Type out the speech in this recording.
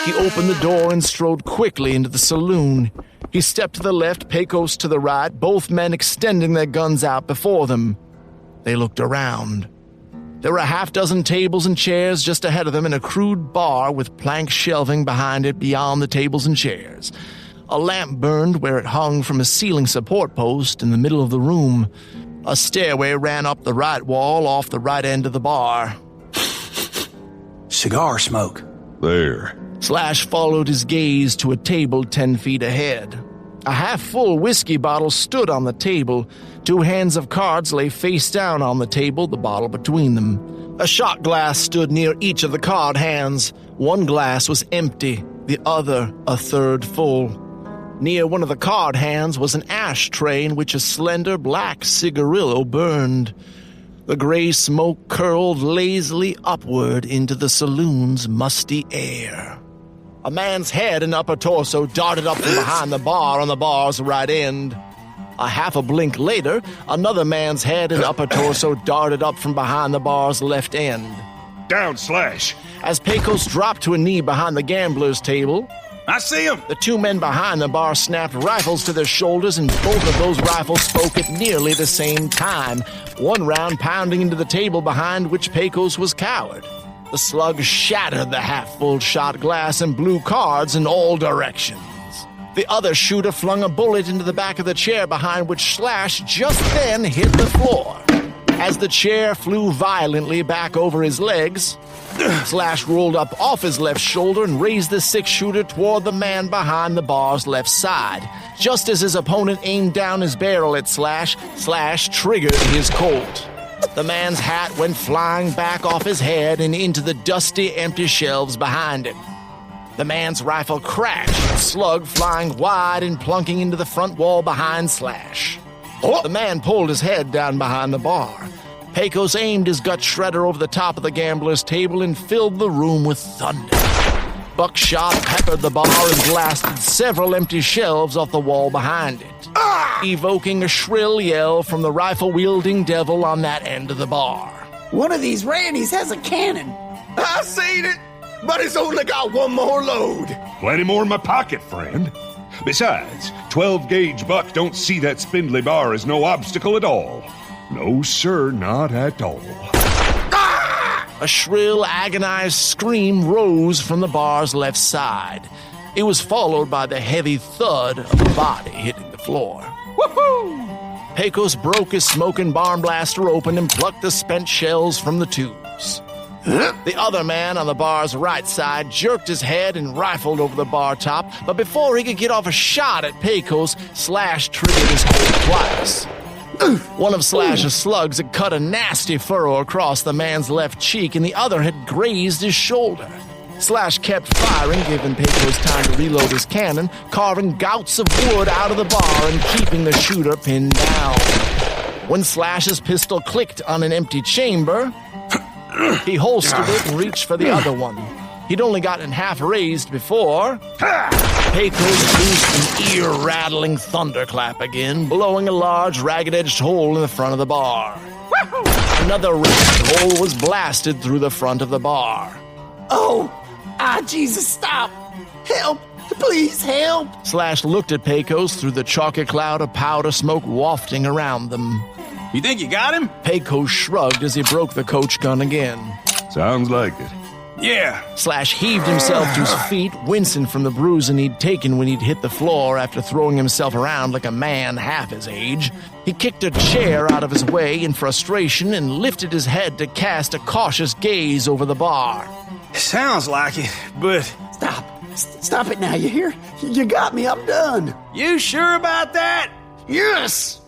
He opened the door and strode quickly into the saloon. He stepped to the left, Pecos to the right, both men extending their guns out before them. They looked around. There were a half-dozen tables and chairs just ahead of them and a crude bar with plank shelving behind it beyond the tables and chairs. A lamp burned where it hung from a ceiling support post in the middle of the room. A stairway ran up the right wall off the right end of the bar. Cigar smoke. There. Slash followed his gaze to a table 10 feet ahead. A half-full whiskey bottle stood on the table. 2 hands of cards lay face down on the table, the bottle between them. A shot glass stood near each of the card hands. One glass was empty, the other a third full. Near one of the card hands was an ashtray in which a slender black cigarillo burned. The gray smoke curled lazily upward into the saloon's musty air. A man's head and upper torso darted up from behind the bar on the bar's right end. A half a blink later, another man's head and upper torso darted up from behind the bar's left end. Down, Slash. As Pecos dropped to a knee behind the gambler's table, I see him. the 2 men behind the bar snapped rifles to their shoulders, and both of those rifles spoke at nearly the same time, one round pounding into the table behind which Pecos was cowered. The slug shattered the half-full shot glass and blew cards in all directions. The other shooter flung a bullet into the back of the chair behind which Slash just then hit the floor. As the chair flew violently back over his legs, Slash rolled up off his left shoulder and raised the 6-shooter toward the man behind the bar's left side. Just as his opponent aimed down his barrel at Slash, Slash triggered his Colt. The man's hat went flying back off his head and into the dusty, empty shelves behind him. The man's rifle crashed, the slug flying wide and plunking into the front wall behind Slash. The man pulled his head down behind the bar. Pecos aimed his gut shredder over the top of the gambler's table and filled the room with thunder. Buckshot peppered the bar and blasted several empty shelves off the wall behind it, evoking a shrill yell from the rifle-wielding devil on that end of the bar. One of these Randys has a cannon. I seen it, but it's only got one more load. Plenty more in my pocket, friend. Besides, 12-gauge buck don't see that spindly bar as no obstacle at all. No, sir, not at all. A shrill, agonized scream rose from the bar's left side. It was followed by the heavy thud of a body hitting the floor. Woohoo! Pecos broke his smoking barn blaster open and plucked the spent shells from the tubes. The other man on the bar's right side jerked his head and rifled over the bar top, but before he could get off a shot at Pecos, Slash triggered his Colt twice. One of Slash's slugs had cut a nasty furrow across the man's left cheek, and the other had grazed his shoulder. Slash kept firing, giving Pecos time to reload his cannon, carving gouts of wood out of the bar and keeping the shooter pinned down. When Slash's pistol clicked on an empty chamber, he holstered it and reached for the other one. He'd only gotten half raised before Pecos loosed an ear-rattling thunderclap again, blowing a large, ragged-edged hole in the front of the bar. Another ragged hole was blasted through the front of the bar. Oh! Jesus, stop! Help! Please help! Slash looked at Pecos through the chalky cloud of powder smoke wafting around them. You think you got him? Pecos shrugged as he broke the coach gun again. Sounds like it. Yeah. Slash heaved himself to his feet, wincing from the bruising he'd taken when he'd hit the floor after throwing himself around like a man half his age. He kicked a chair out of his way in frustration and lifted his head to cast a cautious gaze over the bar. Sounds like it, but... Stop it now, you hear? You got me, I'm done. You sure about that? Yes!